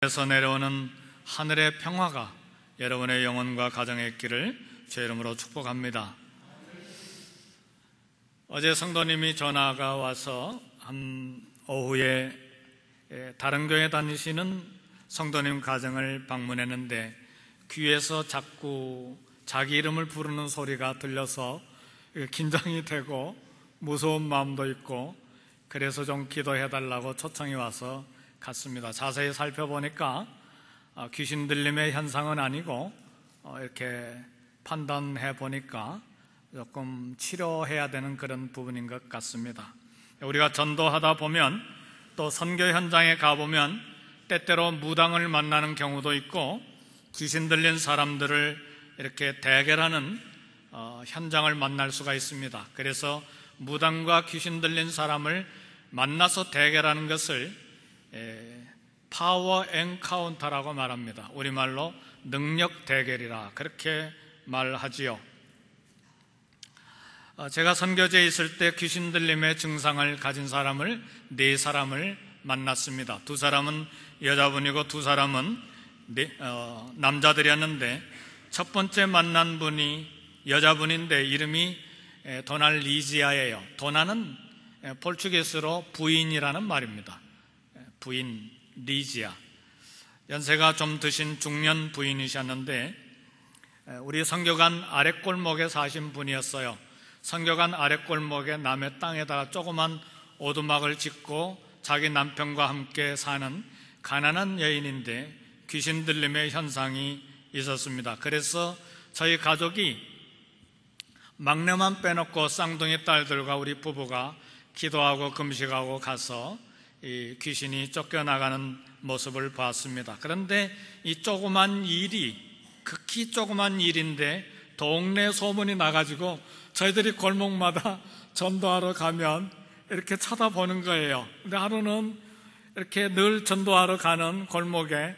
에서 내려오는 하늘의 평화가 여러분의 영혼과 가정에 있기를 제 이름으로 축복합니다. 어제 성도님이 전화가 와서 한 오후에 다른 교회 다니시는 성도님 가정을 방문했는데 귀에서 자꾸 자기 이름을 부르는 소리가 들려서 긴장이 되고 무서운 마음도 있고 그래서 좀 기도해달라고 초청이 와서 갔습니다. 자세히 살펴보니까 귀신 들림의 현상은 아니고 이렇게 판단해 보니까 조금 치료해야 되는 그런 부분인 것 같습니다. 우리가 전도하다 보면 또 선교 현장에 가보면 때때로 무당을 만나는 경우도 있고 귀신 들린 사람들을 이렇게 대결하는 현장을 만날 수가 있습니다. 그래서 무당과 귀신 들린 사람을 만나서 대결하는 것을 파워 엔카운터라고 말합니다. 우리말로 능력 대결이라 그렇게 말하지요. 제가 선교지에 있을 때 귀신 들림의 증상을 가진 사람을 4사람을 만났습니다. 2사람은 여자분이고 2사람은 남자들이었는데 첫 번째 만난 분이 여자분인데 이름이 도나 리지아예요. 도나는 포르투기스로 부인이라는 말입니다. 부인, 리지아. 연세가 좀 드신 중년 부인이셨는데 우리 선교관 아랫골목에 사신 분이었어요. 선교관 아랫골목에 남의 땅에다가 조그만 오두막을 짓고 자기 남편과 함께 사는 가난한 여인인데 귀신 들림의 현상이 있었습니다. 그래서 저희 가족이 막내만 빼놓고 쌍둥이 딸들과 우리 부부가 기도하고 금식하고 가서 이 귀신이 쫓겨나가는 모습을 봤습니다. 그런데 이 조그만 일이 극히 조그만 일인데 동네 소문이 나가지고 저희들이 골목마다 전도하러 가면 이렇게 쳐다보는 거예요. 근데 하루는 이렇게 늘 전도하러 가는 골목에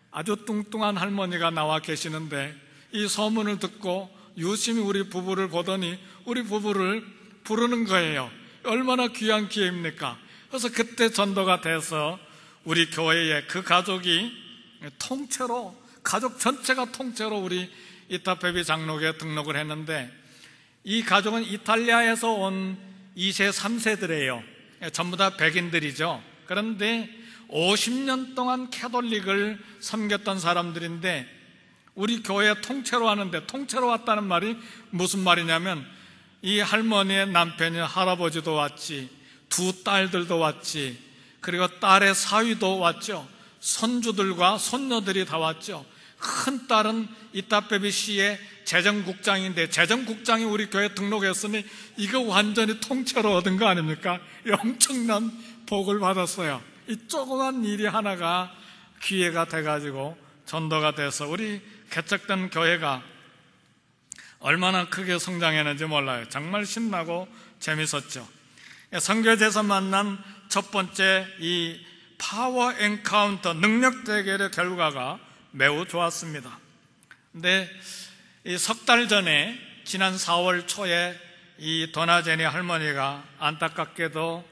아주 뚱뚱한 할머니가 나와 계시는데 이 소문을 듣고 유심히 우리 부부를 보더니 우리 부부를 부르는 거예요. 얼마나 귀한 기회입니까? 그래서 그때 전도가 돼서 우리 교회에 그 가족이 통째로 가족 전체가 통째로 우리 이타페비 장로교에 등록을 했는데 이 가족은 이탈리아에서 온 2세, 3세들이에요. 전부 다 백인들이죠. 그런데 50년 동안 캐톨릭을 섬겼던 사람들인데 우리 교회 통째로 하는데 통째로 왔다는 말이 무슨 말이냐면 이 할머니의 남편이 할아버지도 왔지 2 딸들도 왔지 그리고 딸의 사위도 왔죠. 손주들과 손녀들이 다 왔죠. 큰 딸은 이타페비 시의 재정국장인데 재정국장이 우리 교회에 등록했으니 이거 완전히 통째로 얻은 거 아닙니까? 엄청난 복을 받았어요. 이 조그만 일이 하나가 기회가 돼가지고 전도가 돼서 우리 개척된 교회가 얼마나 크게 성장했는지 몰라요. 정말 신나고 재밌었죠. 선교지에서 만난 첫 번째 이 파워 엔카운터 능력 대결의 결과가 매우 좋았습니다. 근데 이 석 달 전에 지난 4월 초에 이 도나제니 할머니가 안타깝게도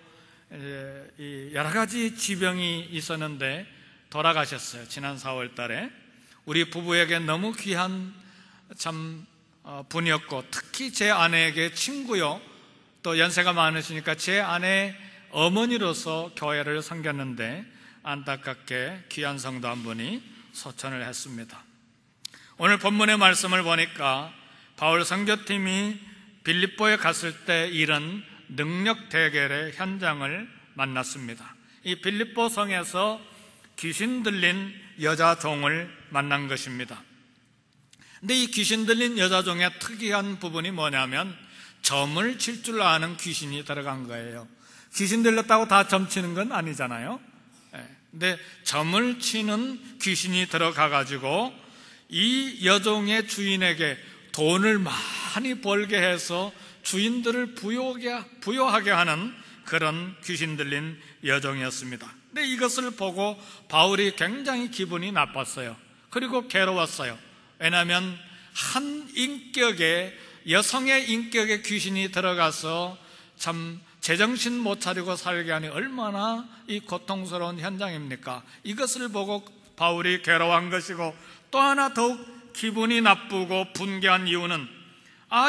여러 가지 지병이 있었는데 돌아가셨어요. 지난 4월 달에 우리 부부에게 너무 귀한 참 분이었고 특히 제 아내에게 친구요 또 연세가 많으시니까 제 아내 어머니로서 교회를 섬겼는데 안타깝게 귀한 성도 한 분이 소천을 했습니다. 오늘 본문의 말씀을 보니까 바울 선교팀이 빌립보에 갔을 때 이런 능력 대결의 현장을 만났습니다. 이 빌립보 성에서 귀신 들린 여자 종을 만난 것입니다. 근데 이 귀신 들린 여자 종의 특이한 부분이 뭐냐면 점을 칠 줄 아는 귀신이 들어간 거예요. 귀신 들렸다고 다 점 치는 건 아니잖아요. 근데 점을 치는 귀신이 들어가가지고 이 여종의 주인에게 돈을 많이 벌게 해서 주인들을 부요하게 하는 그런 귀신 들린 여종이었습니다. 근데 이것을 보고 바울이 굉장히 기분이 나빴어요. 그리고 괴로웠어요. 왜냐하면 한 인격에 여성의 인격에 귀신이 들어가서 참 제정신 못 차리고 살게 하니 얼마나 이 고통스러운 현장입니까? 이것을 보고 바울이 괴로워한 것이고, 또 하나 더욱 기분이 나쁘고 분개한 이유는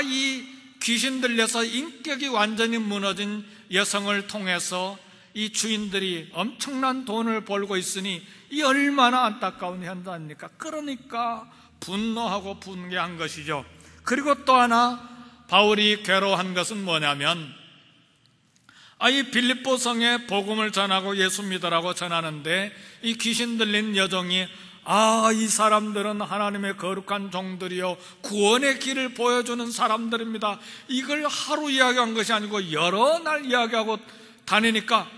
이 귀신 들려서 인격이 완전히 무너진 여성을 통해서 이 주인들이 엄청난 돈을 벌고 있으니 이 얼마나 안타까운 현장입니까? 그러니까 분노하고 분개한 것이죠. 그리고 또 하나 바울이 괴로워한 것은 뭐냐면, 이 빌립보 성에 복음을 전하고 예수 믿으라고 전하는데 이 귀신 들린 여종이 이 사람들은 하나님의 거룩한 종들이요 구원의 길을 보여주는 사람들입니다. 이걸 하루 이야기한 것이 아니고 여러 날 이야기하고 다니니까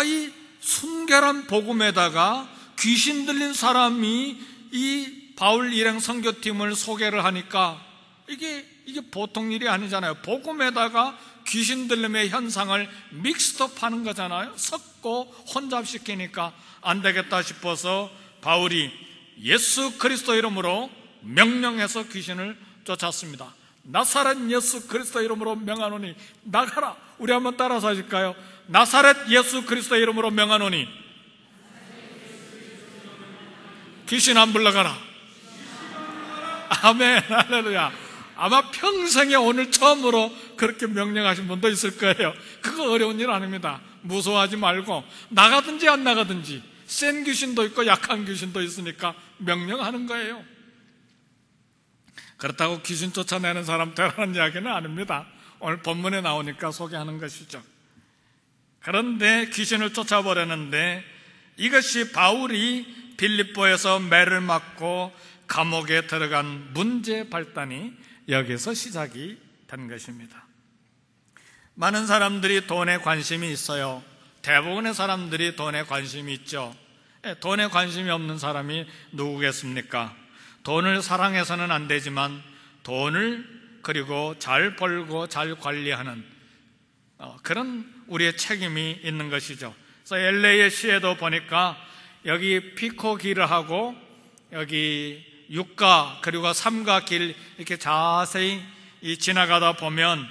이 순결한 복음에다가 귀신 들린 사람이 이 바울 일행 선교팀을 소개를 하니까 이게 보통 일이 아니잖아요. 복음에다가 귀신 들림의 현상을 믹스업하는 거잖아요. 섞고 혼잡시키니까 안 되겠다 싶어서 바울이 예수 그리스도 이름으로 명령해서 귀신을 쫓았습니다. 나사렛 예수 그리스도 이름으로 명하노니 나가라. 우리 한번 따라서 하실까요? 나사렛 예수 그리스도 이름으로 명하노니 귀신 안 불러가라. 아멘. 할렐루야. 아마 평생에 오늘 처음으로 그렇게 명령하신 분도 있을 거예요. 그거 어려운 일 아닙니다. 무서워하지 말고 나가든지 안 나가든지, 센 귀신도 있고 약한 귀신도 있으니까 명령하는 거예요. 그렇다고 귀신 쫓아내는 사람 되라는 이야기는 아닙니다. 오늘 본문에 나오니까 소개하는 것이죠. 그런데 귀신을 쫓아버렸는데 이것이 바울이 빌립보에서 매를 맞고 감옥에 들어간 문제 발단이 여기서 시작이 된 것입니다. 많은 사람들이 돈에 관심이 있어요. 대부분의 사람들이 돈에 관심이 있죠. 돈에 관심이 없는 사람이 누구겠습니까? 돈을 사랑해서는 안 되지만 돈을 그리고 잘 벌고 잘 관리하는 그런 우리의 책임이 있는 것이죠. 그래서 LA의 시에도 보니까 여기 피코 길을 하고 여기 6가 그리고 3가 길 이렇게 자세히 지나가다 보면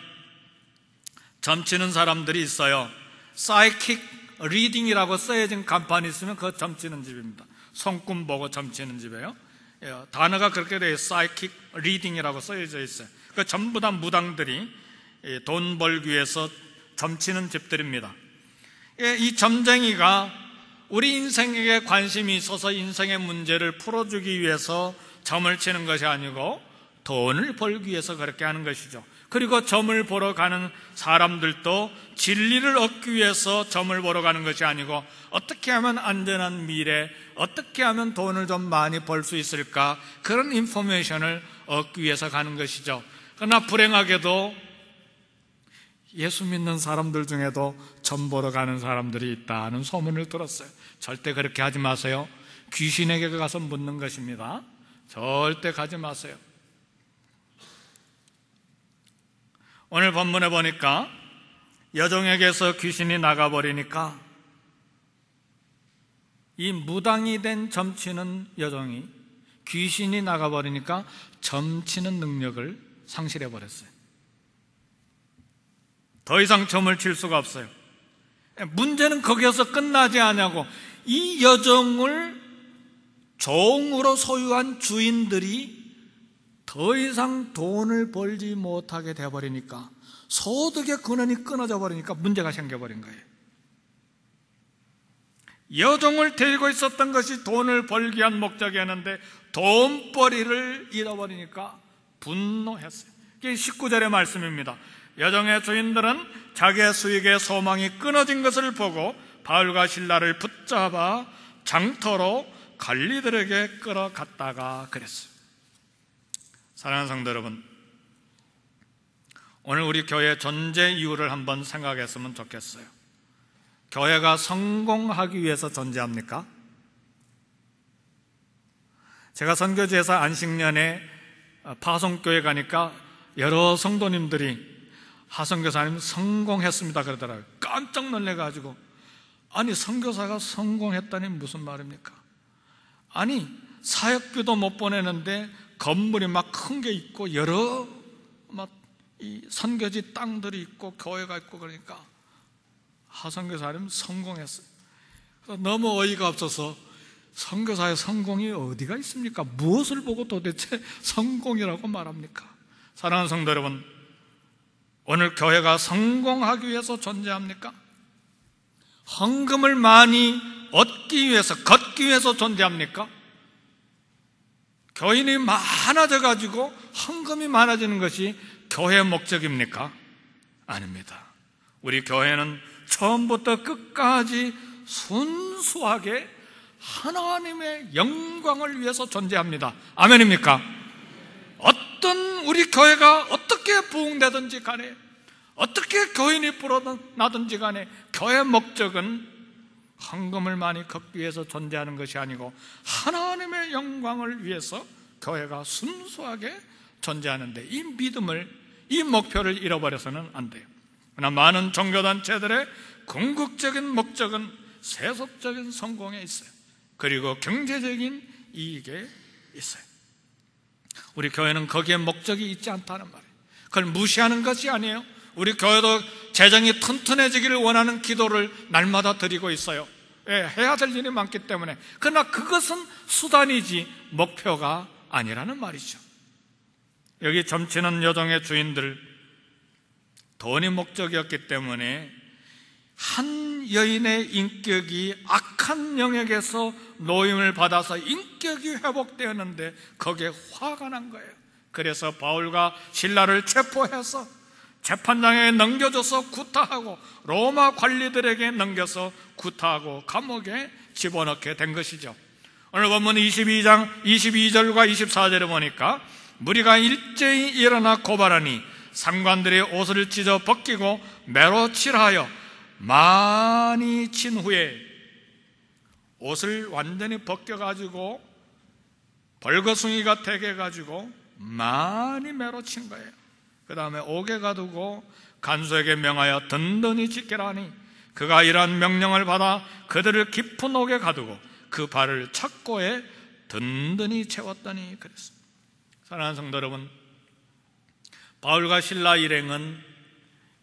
점치는 사람들이 있어요. 사이킥 리딩이라고 써여진 간판이 있으면 그거 점치는 집입니다. 손금 보고 점치는 집이에요. 단어가 그렇게 돼요. 사이킥 리딩이라고 써여져 있어요. 그 전부 다 무당들이 돈 벌기 위해서 점치는 집들입니다. 이 점쟁이가 우리 인생에 관심이 있어서 인생의 문제를 풀어주기 위해서 점을 치는 것이 아니고 돈을 벌기 위해서 그렇게 하는 것이죠. 그리고 점을 보러 가는 사람들도 진리를 얻기 위해서 점을 보러 가는 것이 아니고 어떻게 하면 안전한 미래, 어떻게 하면 돈을 좀 많이 벌 수 있을까, 그런 인포메이션을 얻기 위해서 가는 것이죠. 그러나 불행하게도 예수 믿는 사람들 중에도 점 보러 가는 사람들이 있다는 소문을 들었어요. 절대 그렇게 하지 마세요. 귀신에게 가서 묻는 것입니다. 절대 가지 마세요. 오늘 본문에 보니까 여종에게서 귀신이 나가버리니까 이 무당이 된 점치는 여종이 귀신이 나가버리니까 점치는 능력을 상실해버렸어요. 더 이상 점을 칠 수가 없어요. 문제는 거기에서 끝나지 않냐고, 이 여종을 종으로 소유한 주인들이 더 이상 돈을 벌지 못하게 되어버리니까, 소득의 근원이 끊어져 버리니까 문제가 생겨버린 거예요. 여종을 데리고 있었던 것이 돈을 벌기 위한 목적이었는데 돈벌이를 잃어버리니까 분노했어요. 이게 19절의 말씀입니다. 여종의 주인들은 자기의 수익의 소망이 끊어진 것을 보고 바울과 실라를 붙잡아 장터로 관리들에게 끌어갔다가 그랬어요. 사랑하는 성도 여러분, 오늘 우리 교회의 존재 이유를 한번 생각했으면 좋겠어요. 교회가 성공하기 위해서 존재합니까? 제가 선교지에서 안식년에 파송교회 가니까 여러 성도님들이 하선교사님 성공했습니다 그러더라고요. 깜짝 놀래가지고, 아니 선교사가 성공했다니 무슨 말입니까? 아니 사역비도 못 보내는데 건물이 막 큰 게 있고 여러 막 이 선교지 땅들이 있고 교회가 있고 그러니까 하선교사님 성공했어요. 너무 어이가 없어서 선교사의 성공이 어디가 있습니까? 무엇을 보고 도대체 성공이라고 말합니까? 사랑하는 성도 여러분, 오늘 교회가 성공하기 위해서 존재합니까? 헌금을 많이 얻기 위해서, 걷기 위해서 존재합니까? 교인이 많아져 가지고 헌금이 많아지는 것이 교회의 목적입니까? 아닙니다. 우리 교회는 처음부터 끝까지 순수하게 하나님의 영광을 위해서 존재합니다. 아멘입니까? 어떤 우리 교회가 어떻게 부흥되든지 간에, 어떻게 교인이 불어나든지 간에 교회의 목적은 헌금을 많이 걷기 위해서 존재하는 것이 아니고 하나님의 영광을 위해서 교회가 순수하게 존재하는데, 이 믿음을, 이 목표를 잃어버려서는 안 돼요. 그러나 많은 종교단체들의 궁극적인 목적은 세속적인 성공에 있어요. 그리고 경제적인 이익에 있어요. 우리 교회는 거기에 목적이 있지 않다는 말이에요. 그걸 무시하는 것이 아니에요. 우리 교회도 재정이 튼튼해지기를 원하는 기도를 날마다 드리고 있어요. 해야 될 일이 많기 때문에. 그러나 그것은 수단이지 목표가 아니라는 말이죠. 여기 점치는 여종의 주인들, 돈이 목적이었기 때문에 한 여인의 인격이 악한 영역에서 노임을 받아서 인격이 회복되었는데 거기에 화가 난 거예요. 그래서 바울과 실라를 체포해서 재판장에 넘겨줘서 구타하고 로마 관리들에게 넘겨서 구타하고 감옥에 집어넣게 된 것이죠. 오늘 본문 22장 22절과 24절에 보니까 무리가 일제히 일어나 고발하니 상관들이 옷을 찢어 벗기고 매로 칠하여 많이 친 후에, 옷을 완전히 벗겨가지고 벌거숭이가 되게 해가지고 많이 매로 친 거예요. 그 다음에 옥에 가두고 간수에게 명하여 든든히 지키라 하니 그가 이러한 명령을 받아 그들을 깊은 옥에 가두고 그 발을 착고에 든든히 채웠더니 그랬습니다. 사랑하는 성도 여러분, 바울과 실라 일행은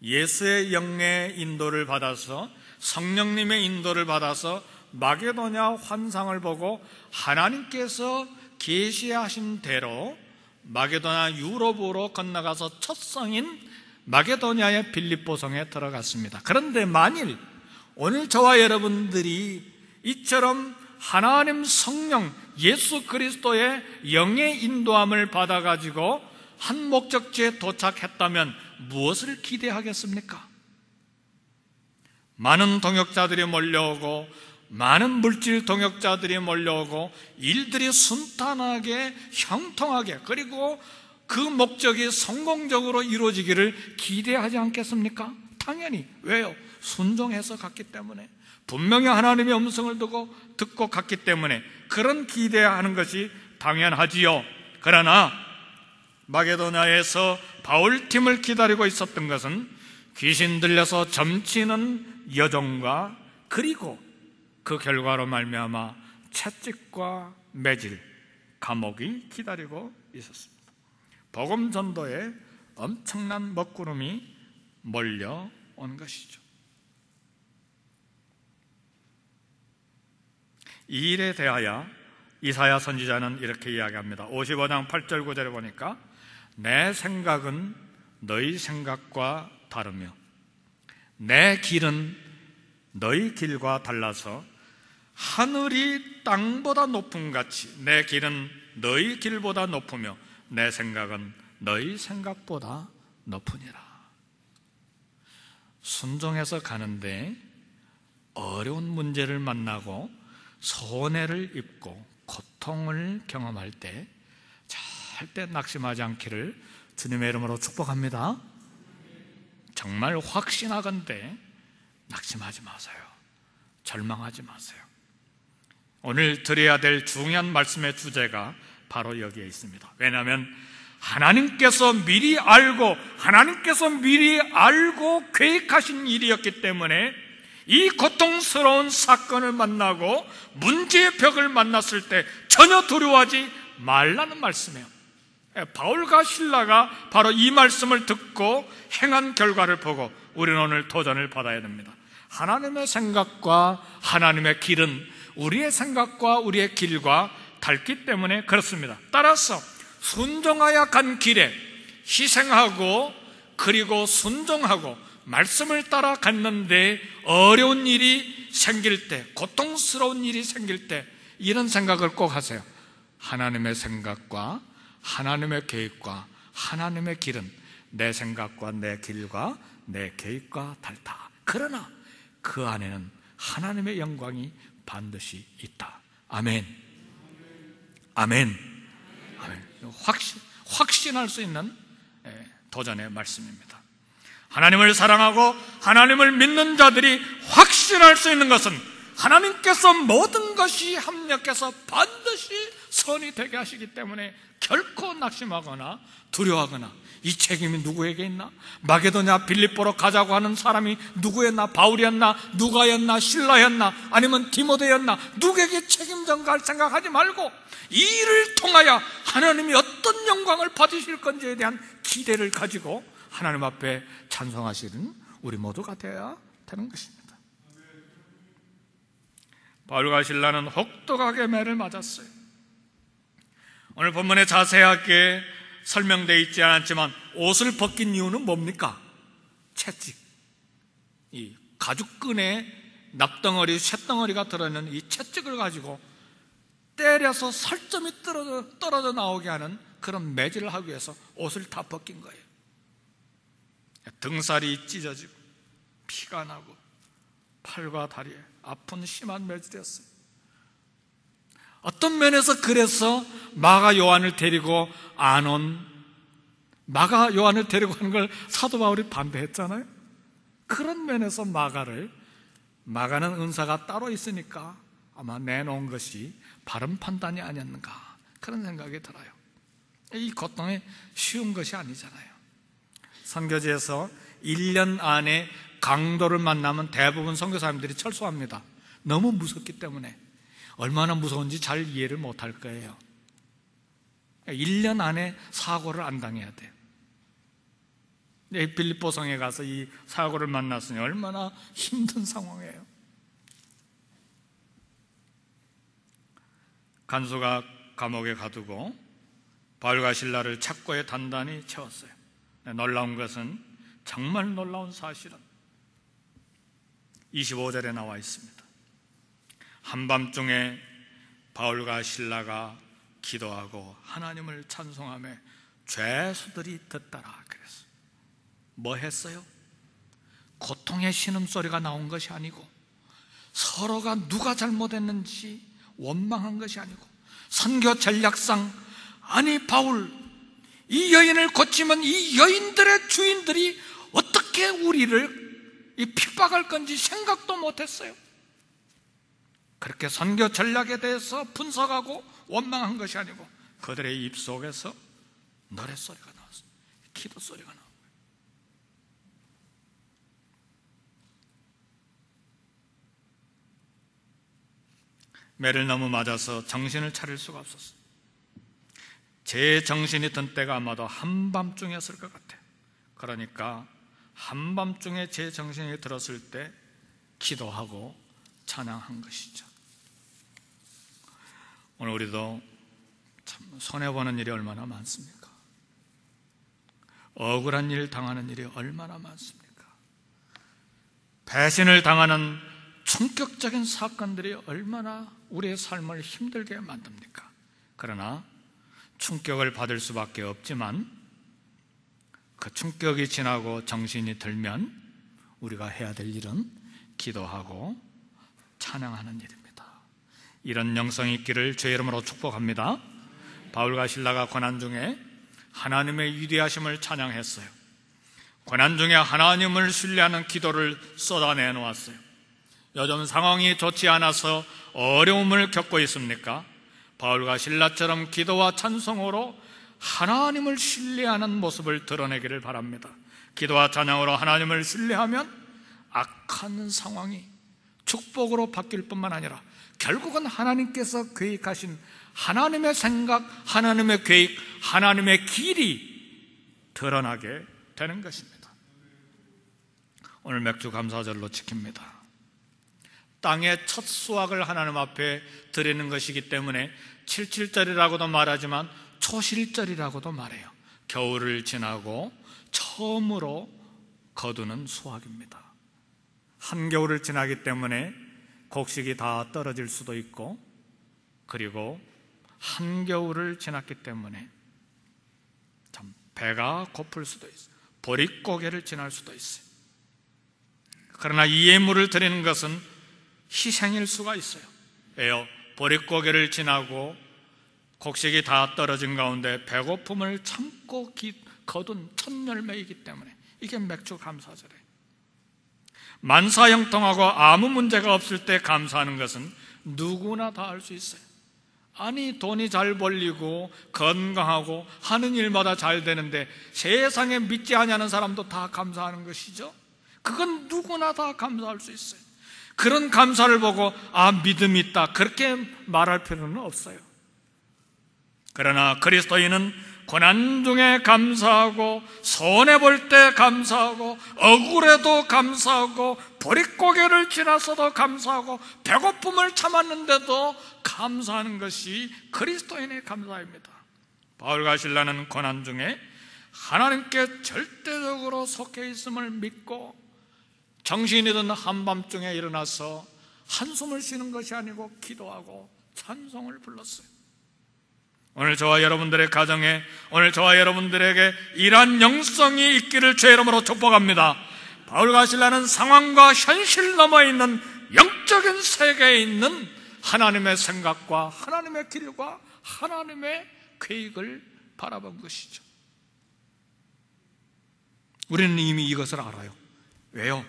예수의 영의 인도를 받아서, 성령님의 인도를 받아서 마게도냐 환상을 보고 하나님께서 계시하신 대로 마게도냐 유럽으로 건너가서 첫 성인 마게도냐의 빌립보성에 들어갔습니다. 그런데 만일 오늘 저와 여러분들이 이처럼 하나님 성령 예수 그리스도의 영의 인도함을 받아가지고 한 목적지에 도착했다면 무엇을 기대하겠습니까? 많은 동역자들이 몰려오고, 많은 물질 동역자들이 몰려오고, 일들이 순탄하게 형통하게, 그리고 그 목적이 성공적으로 이루어지기를 기대하지 않겠습니까? 당연히. 왜요? 순종해서 갔기 때문에, 분명히 하나님의 음성을 듣고 갔기 때문에 그런 기대하는 것이 당연하지요. 그러나 마게도냐에서 바울팀을 기다리고 있었던 것은 귀신 들려서 점치는 여종과, 그리고 그 결과로 말미암아 채찍과 매질, 감옥이 기다리고 있었습니다. 복음 전도에 엄청난 먹구름이 몰려온 것이죠. 이 일에 대하여 이사야 선지자는 이렇게 이야기합니다. 55장 8절 9절에 보니까 내 생각은 너희 생각과 다르며 내 길은 너희 길과 달라서 하늘이 땅보다 높음 같이 내 길은 너희 길보다 높으며 내 생각은 너희 생각보다 높으니라. 순종해서 가는데 어려운 문제를 만나고 손해를 입고 고통을 경험할 때 절대 낙심하지 않기를 주님의 이름으로 축복합니다. 정말 확신하건대 낙심하지 마세요. 절망하지 마세요. 오늘 드려야 될 중요한 말씀의 주제가 바로 여기에 있습니다. 왜냐하면 하나님께서 미리 알고 계획하신 일이었기 때문에 이 고통스러운 사건을 만나고 문제의 벽을 만났을 때 전혀 두려워하지 말라는 말씀이에요. 바울과 실라가 바로 이 말씀을 듣고 행한 결과를 보고 우리는 오늘 도전을 받아야 됩니다. 하나님의 생각과 하나님의 길은 우리의 생각과 우리의 길과 닳기 때문에 그렇습니다. 따라서 순종하여 간 길에 희생하고 그리고 순종하고 말씀을 따라 갔는데 어려운 일이 생길 때, 고통스러운 일이 생길 때 이런 생각을 꼭 하세요. 하나님의 생각과 하나님의 계획과 하나님의 길은 내 생각과 내 길과 내 계획과 달다. 그러나 그 안에는 하나님의 영광이 반드시 있다. 아멘. 아멘. 아멘. 확신할 수 있는 도전의 말씀입니다. 하나님을 사랑하고 하나님을 믿는 자들이 확신할 수 있는 것은 하나님께서 모든 것이 합력해서 반드시 선이 되게 하시기 때문에 결코 낙심하거나 두려워하거나 이 책임이 누구에게 있나? 마게도냐 빌립보로 가자고 하는 사람이 누구였나? 바울이었나? 누가였나? 실라였나? 아니면 디모데였나? 누구에게 책임전가할 생각하지 말고 이 일을 통하여 하나님이 어떤 영광을 받으실 건지에 대한 기대를 가지고 하나님 앞에 찬송하시는 우리 모두가 되어야 되는 것입니다. 바울과 실라는 혹독하게 매를 맞았어요. 오늘 본문에 자세하게 설명되어 있지 않았지만 옷을 벗긴 이유는 뭡니까? 채찍. 이 가죽끈에 납덩어리, 쇳덩어리가 들어있는 이 채찍을 가지고 때려서 살점이 떨어져 나오게 하는 그런 매질을 하기 위해서 옷을 다 벗긴 거예요. 등살이 찢어지고 피가 나고 팔과 다리에 아픈 심한 매질이었어요. 어떤 면에서 그래서 마가 요한을 데리고 안 온, 마가 요한을 데리고 가는 걸 사도 바울이 반대했잖아요. 그런 면에서 마가는 은사가 따로 있으니까 아마 내놓은 것이 바른 판단이 아니었는가 그런 생각이 들어요. 이 고통이 쉬운 것이 아니잖아요. 선교지에서 1년 안에 강도를 만나면 대부분 선교사님들이 철수합니다. 너무 무섭기 때문에. 얼마나 무서운지 잘 이해를 못할 거예요. 1년 안에 사고를 안 당해야 돼요. 빌립보 성에 가서 이 사고를 만났으니 얼마나 힘든 상황이에요. 간수가 감옥에 가두고 바울과 실라를 착고에 단단히 채웠어요. 놀라운 것은, 정말 놀라운 사실은 25절에 나와 있습니다. 한밤중에 바울과 실라가 기도하고 하나님을 찬송하며 죄수들이 듣더라 그랬어요. 뭐 했어요? 고통의 신음소리가 나온 것이 아니고, 서로가 누가 잘못했는지 원망한 것이 아니고, 선교 전략상 아니 바울 이 여인을 고치면 이 여인들의 주인들이 어떻게 우리를 핍박할 건지 생각도 못했어요. 그렇게 선교 전략에 대해서 분석하고 원망한 것이 아니고 그들의 입속에서 노랫소리가 나왔어요. 기도소리가 나온 거예요. 매를 너무 맞아서 정신을 차릴 수가 없었어요. 제 정신이 든 때가 아마도 한밤중이었을 것 같아요. 그러니까 한밤중에 제 정신이 들었을 때 기도하고 찬양한 것이죠. 오늘 우리도 참 손해보는 일이 얼마나 많습니까? 억울한 일 당하는 일이 얼마나 많습니까? 배신을 당하는 충격적인 사건들이 얼마나 우리의 삶을 힘들게 만듭니까? 그러나 충격을 받을 수밖에 없지만 그 충격이 지나고 정신이 들면 우리가 해야 될 일은 기도하고 찬양하는 일입니다. 이런 영성이 있기를 주의 이름으로 축복합니다. 바울과 실라가 고난 중에 하나님의 위대하심을 찬양했어요. 고난 중에 하나님을 신뢰하는 기도를 쏟아내 놓았어요. 요즘 상황이 좋지 않아서 어려움을 겪고 있습니까? 바울과 실라처럼 기도와 찬송으로 하나님을 신뢰하는 모습을 드러내기를 바랍니다. 기도와 찬양으로 하나님을 신뢰하면 악한 상황이 축복으로 바뀔 뿐만 아니라 결국은 하나님께서 계획하신 하나님의 생각, 하나님의 계획, 하나님의 길이 드러나게 되는 것입니다. 오늘 맥주 감사절로 지킵니다. 땅의 첫 수확을 하나님 앞에 드리는 것이기 때문에 칠칠절이라고도 말하지만 초실절이라고도 말해요. 겨울을 지나고 처음으로 거두는 수확입니다. 한겨울을 지나기 때문에 곡식이 다 떨어질 수도 있고, 그리고 한겨울을 지났기 때문에 참 배가 고플 수도 있어요. 보릿고개를 지날 수도 있어요. 그러나 이 예물을 드리는 것은 희생일 수가 있어요. 왜요? 보릿고개를 지나고 곡식이 다 떨어진 가운데 배고픔을 참고 거둔 첫 열매이기 때문에 이게 맥주 감사절이에요. 만사형통하고 아무 문제가 없을 때 감사하는 것은 누구나 다 할 수 있어요. 아니, 돈이 잘 벌리고 건강하고 하는 일마다 잘 되는데 세상에 믿지 아니하는 사람도 다 감사하는 것이죠. 그건 누구나 다 감사할 수 있어요. 그런 감사를 보고 믿음이 있다, 그렇게 말할 필요는 없어요. 그러나 그리스도인은 고난 중에 감사하고, 손해볼 때 감사하고, 억울해도 감사하고, 보릿고개를 지나서도 감사하고, 배고픔을 참았는데도 감사하는 것이 그리스도인의 감사입니다. 바울과 실라는 고난 중에 하나님께 절대적으로 속해 있음을 믿고 정신이 든 한밤중에 일어나서 한숨을 쉬는 것이 아니고 기도하고 찬송을 불렀어요. 오늘 저와 여러분들의 가정에, 오늘 저와 여러분들에게 이러한 영성이 있기를 주의 이름으로 축복합니다. 바울과 실라는 상황과 현실 넘어 있는 영적인 세계에 있는 하나님의 생각과 하나님의 길과 하나님의 계획을 바라본 것이죠. 우리는 이미 이것을 알아요. 왜요?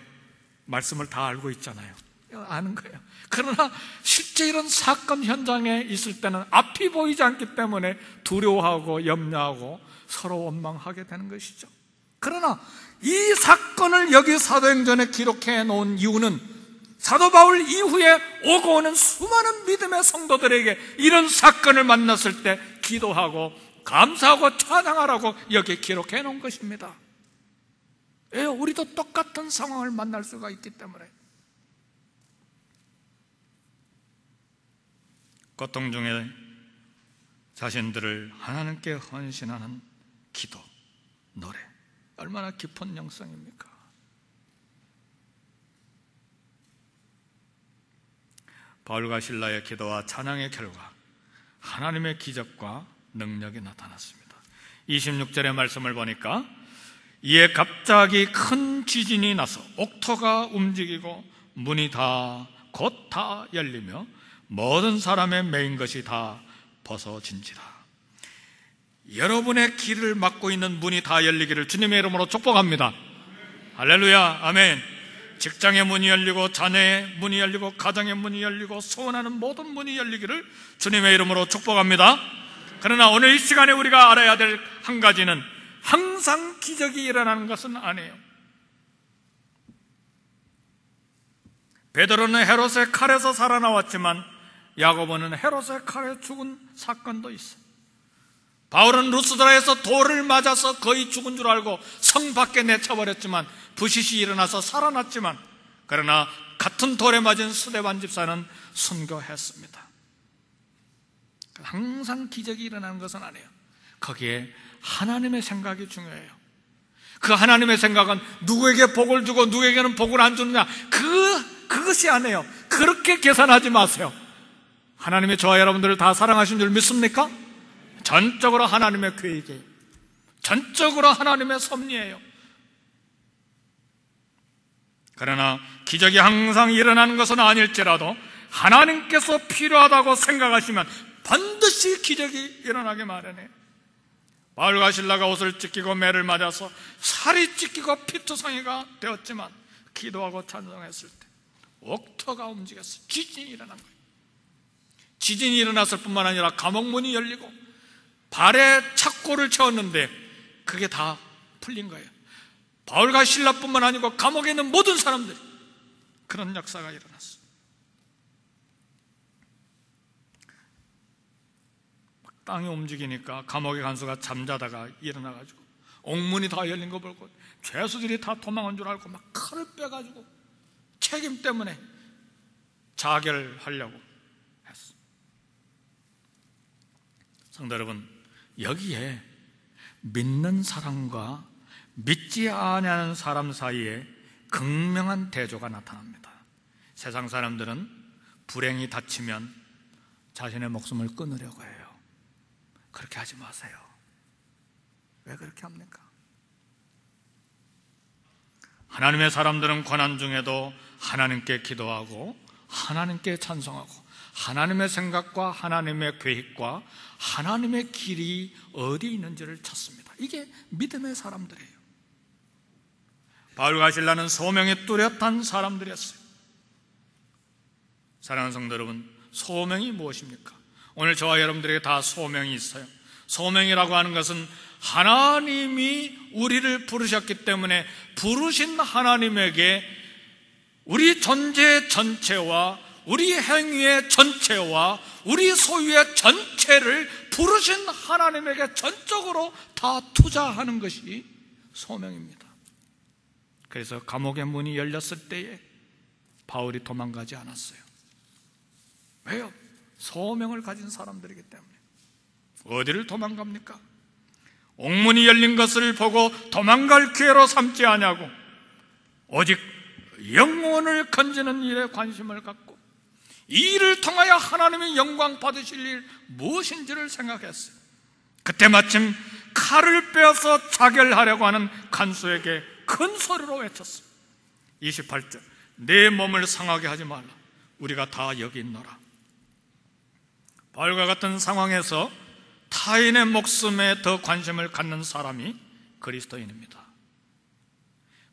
말씀을 다 알고 있잖아요. 아는 거예요. 그러나 실제 이런 사건 현장에 있을 때는 앞이 보이지 않기 때문에 두려워하고 염려하고 서로 원망하게 되는 것이죠. 그러나 이 사건을 여기 사도행전에 기록해 놓은 이유는 사도 바울 이후에 오고 오는 수많은 믿음의 성도들에게 이런 사건을 만났을 때 기도하고 감사하고 찬양하라고 여기 기록해 놓은 것입니다. 왜요? 우리도 똑같은 상황을 만날 수가 있기 때문에. 고통 중에 자신들을 하나님께 헌신하는 기도, 노래, 얼마나 깊은 영성입니까? 바울과 실라의 기도와 찬양의 결과 하나님의 기적과 능력이 나타났습니다. 26절의 말씀을 보니까 이에 갑자기 큰 지진이 나서 옥토가 움직이고 문이 곧 다 열리며 모든 사람의 매인 것이 다 벗어진지라. 여러분의 길을 막고 있는 문이 다 열리기를 주님의 이름으로 축복합니다. 할렐루야, 아멘. 직장의 문이 열리고, 자녀의 문이 열리고, 가정의 문이 열리고, 소원하는 모든 문이 열리기를 주님의 이름으로 축복합니다. 그러나 오늘 이 시간에 우리가 알아야 될 한 가지는 항상 기적이 일어나는 것은 아니에요. 베드로는 헤롯의 칼에서 살아나왔지만 야고보는 헤롯의 칼에 죽은 사건도 있어요. 바울은 루스드라에서 돌을 맞아서 거의 죽은 줄 알고 성 밖에 내쳐버렸지만 부시시 일어나서 살아났지만, 그러나 같은 돌에 맞은 스데반 집사는 순교했습니다. 항상 기적이 일어나는 것은 아니에요. 거기에 하나님의 생각이 중요해요. 그 하나님의 생각은 누구에게 복을 주고 누구에게는 복을 안 주느냐, 그것이 아니에요. 그렇게 계산하지 마세요. 하나님이 저와 여러분들을 다 사랑하신 줄 믿습니까? 전적으로 하나님의 계획이에요. 전적으로 하나님의 섭리예요. 그러나 기적이 항상 일어나는 것은 아닐지라도 하나님께서 필요하다고 생각하시면 반드시 기적이 일어나게 마련해요. 바울과 실라가 옷을 찢기고 매를 맞아서 살이 찢기고 피투성이가 되었지만 기도하고 찬송했을 때 옥토가 움직였어요. 지진이 일어난 거예요. 지진이 일어났을 뿐만 아니라 감옥문이 열리고 발에 착고를 채웠는데 그게 다 풀린 거예요. 바울과 실라뿐만 아니고 감옥에 있는 모든 사람들이 그런 역사가 일어났어요. 땅이 움직이니까 감옥의 간수가 잠자다가 일어나가지고 옥문이 다 열린 거 보고 죄수들이 다 도망한 줄 알고 막 칼을 빼가지고 책임 때문에 자결하려고 했어. 성도 여러분, 여기에 믿는 사람과 믿지 아니하는 사람 사이에 극명한 대조가 나타납니다. 세상 사람들은 불행이 닥치면 자신의 목숨을 끊으려고 해요. 그렇게 하지 마세요. 왜 그렇게 합니까? 하나님의 사람들은 고난 중에도 하나님께 기도하고 하나님께 찬송하고 하나님의 생각과 하나님의 계획과 하나님의 길이 어디 있는지를 찾습니다. 이게 믿음의 사람들이에요. 바울과 실라는 소명이 뚜렷한 사람들이었어요. 사랑하는 성도 여러분, 소명이 무엇입니까? 오늘 저와 여러분들에게 다 소명이 있어요. 소명이라고 하는 것은 하나님이 우리를 부르셨기 때문에 부르신 하나님에게 우리 존재 전체와 우리 행위의 전체와 우리 소유의 전체를 부르신 하나님에게 전적으로 다 투자하는 것이 소명입니다. 그래서 감옥의 문이 열렸을 때에 바울이 도망가지 않았어요. 왜요? 소명을 가진 사람들이기 때문에. 어디를 도망갑니까? 옥문이 열린 것을 보고 도망갈 기회로 삼지 아니하고 오직 영혼을 건지는 일에 관심을 갖고 이 일을 통하여 하나님의 영광 받으실 일 무엇인지를 생각했어요. 그때 마침 칼을 빼어서 자결하려고 하는 간수에게 큰 소리로 외쳤어요. 28절, 내 몸을 상하게 하지 말라. 우리가 다 여기 있노라. 바울과 같은 상황에서 타인의 목숨에 더 관심을 갖는 사람이 그리스도인입니다.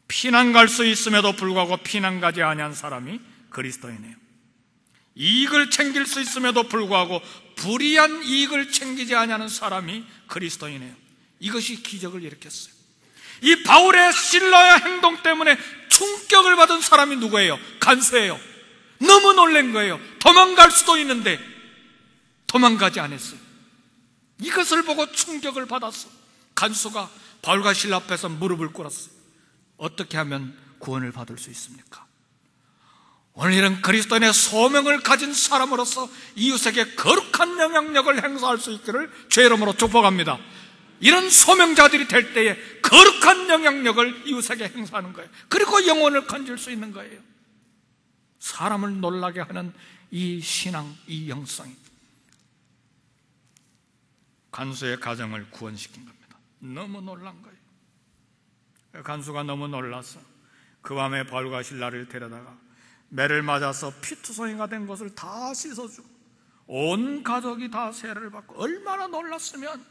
피난 갈 수 있음에도 불구하고 피난 가지 아니한 사람이 그리스도인이에요. 이익을 챙길 수 있음에도 불구하고 불의한 이익을 챙기지 아니하는 사람이 그리스도인이에요. 이것이 기적을 일으켰어요. 이 바울의 실라의 행동 때문에 충격을 받은 사람이 누구예요? 간수예요. 너무 놀란 거예요. 도망갈 수도 있는데 도망가지 않았어요. 이것을 보고 충격을 받았어. 간수가 바울과 실라 앞에서 무릎을 꿇었어요. 어떻게 하면 구원을 받을 수 있습니까? 오늘 이런 그리스도인의 소명을 가진 사람으로서 이웃에게 거룩한 영향력을 행사할 수 있기를 주의 이름으로 축복합니다. 이런 소명자들이 될 때에 거룩한 영향력을 이웃에게 행사하는 거예요. 그리고 영혼을 건질 수 있는 거예요. 사람을 놀라게 하는 이 신앙, 이 영성이 간수의 가정을 구원시킨 겁니다. 너무 놀란 거예요. 간수가 너무 놀라서 그 밤에 바울과 실라를 데려다가 매를 맞아서 피투성이가 된 것을 다 씻어주고 온 가족이 다 세례를 받고 얼마나 놀랐으면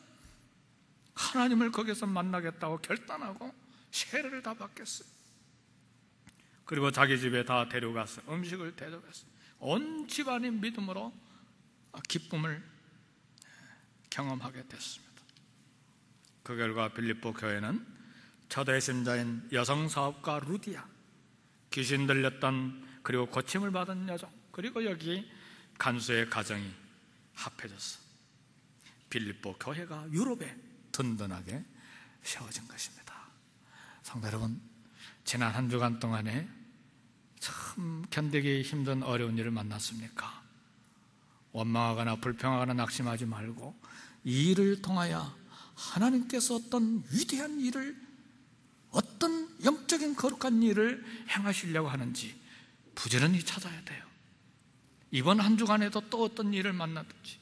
하나님을 거기서 만나겠다고 결단하고 세례를 다 받겠어요. 그리고 자기 집에 다 데려가서 음식을 대접했어요. 온 집안이 믿음으로 기쁨을 경험하게 됐습니다. 그 결과 빌립보 교회는 초대심자인 여성사업가 루디아, 귀신 들렸던 그리고 고침을 받은 여종, 그리고 여기 간수의 가정이 합해졌어. 빌립보 교회가 유럽에 든든하게 세워진 것입니다. 성도 여러분, 지난 한 주간 동안에 참 견디기 힘든 어려운 일을 만났습니까? 원망하거나 불평하거나 낙심하지 말고 이 일을 통하여 하나님께서 어떤 위대한 일을, 어떤 영적인 거룩한 일을 행하시려고 하는지 부지런히 찾아야 돼요. 이번 한 주간에도 또 어떤 일을 만나든지,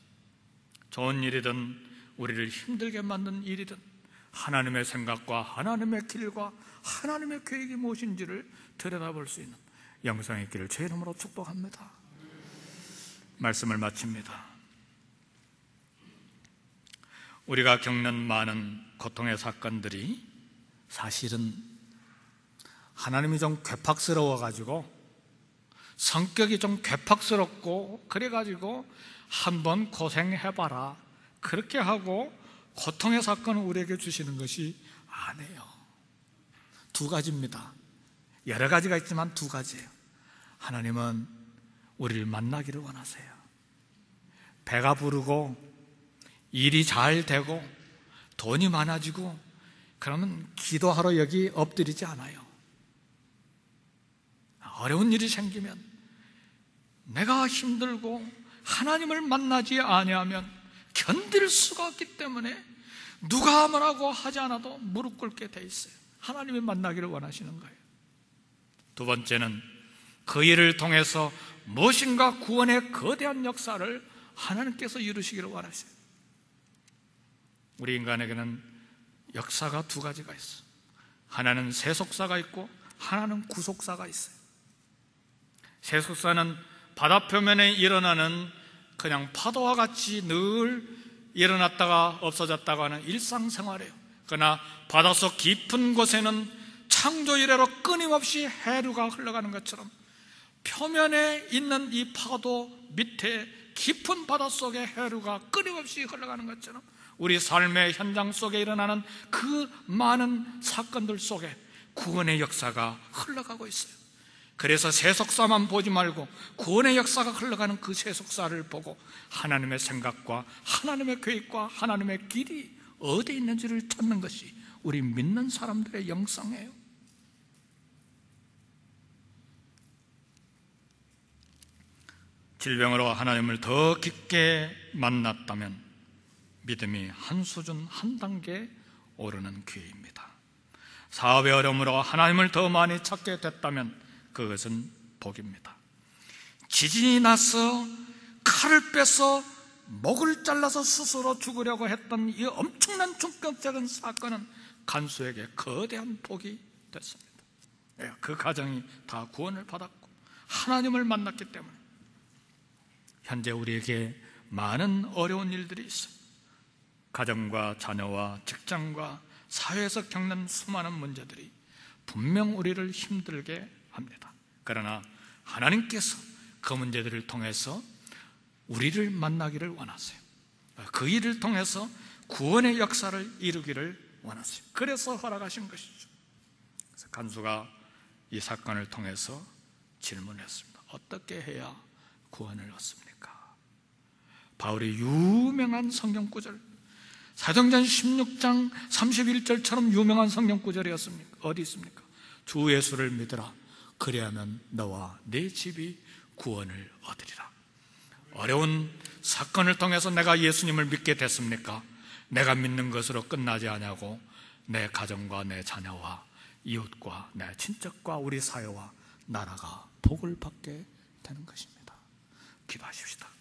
좋은 일이든 우리를 힘들게 만든 일이든 하나님의 생각과 하나님의 길과 하나님의 계획이 무엇인지를 들여다볼 수 있는 영성의 있기를 제 이름으로 축복합니다. 말씀을 마칩니다. 우리가 겪는 많은 고통의 사건들이 사실은 하나님이 좀 괴팍스러워가지고, 성격이 좀 괴팍스럽고 그래가지고 한번 고생해봐라 그렇게 하고 고통의 사건을 우리에게 주시는 것이 아니에요. 두 가지입니다. 여러 가지가 있지만 두 가지예요. 하나님은 우리를 만나기를 원하세요. 배가 부르고 일이 잘 되고 돈이 많아지고 그러면 기도하러 여기 엎드리지 않아요. 어려운 일이 생기면 내가 힘들고 하나님을 만나지 아니하면 견딜 수가 없기 때문에 누가 뭐라고 하지 않아도 무릎 꿇게 돼 있어요. 하나님을 만나기를 원하시는 거예요. 두 번째는 그 일을 통해서 무엇인가 구원의 거대한 역사를 하나님께서 이루시기를 원하세요. 우리 인간에게는 역사가 두 가지가 있어요. 하나는 세속사가 있고 하나는 구속사가 있어요. 세속사는 바다 표면에 일어나는 그냥 파도와 같이 늘 일어났다가 없어졌다가 하는 일상생활이에요. 그러나 바닷속 깊은 곳에는 창조 이래로 끊임없이 해류가 흘러가는 것처럼 표면에 있는 이 파도 밑에 깊은 바닷속의 해류가 끊임없이 흘러가는 것처럼 우리 삶의 현장 속에 일어나는 그 많은 사건들 속에 구원의 역사가 흘러가고 있어요. 그래서 세속사만 보지 말고 구원의 역사가 흘러가는 그 세속사를 보고 하나님의 생각과 하나님의 계획과 하나님의 길이 어디에 있는지를 찾는 것이 우리 믿는 사람들의 영성이에요. 질병으로 하나님을 더 깊게 만났다면 믿음이 한 수준 한 단계 오르는 기회입니다. 사업의 어려움으로 하나님을 더 많이 찾게 됐다면 그것은 복입니다. 지진이 나서 칼을 빼서 목을 잘라서 스스로 죽으려고 했던 이 엄청난 충격적인 사건은 간수에게 거대한 복이 됐습니다. 그 가정이 다 구원을 받았고 하나님을 만났기 때문에 현재 우리에게 많은 어려운 일들이 있어요. 가정과 자녀와 직장과 사회에서 겪는 수많은 문제들이 분명 우리를 힘들게 합니다. 그러나 하나님께서 그 문제들을 통해서 우리를 만나기를 원하세요. 그 일을 통해서 구원의 역사를 이루기를 원하세요. 그래서 허락하신 것이죠. 그래서 간수가 이 사건을 통해서 질문했습니다. 어떻게 해야 구원을 얻습니까? 바울의 유명한 성경 구절, 사도행전 16장 31절처럼 유명한 성경 구절이었습니까? 어디 있습니까? 주 예수를 믿으라. 그리하면 너와 네 집이 구원을 얻으리라. 어려운 사건을 통해서 내가 예수님을 믿게 됐습니까? 내가 믿는 것으로 끝나지 않냐고 내 가정과 내 자녀와 이웃과 내 친척과 우리 사회와 나라가 복을 받게 되는 것입니다. 기도하십시다.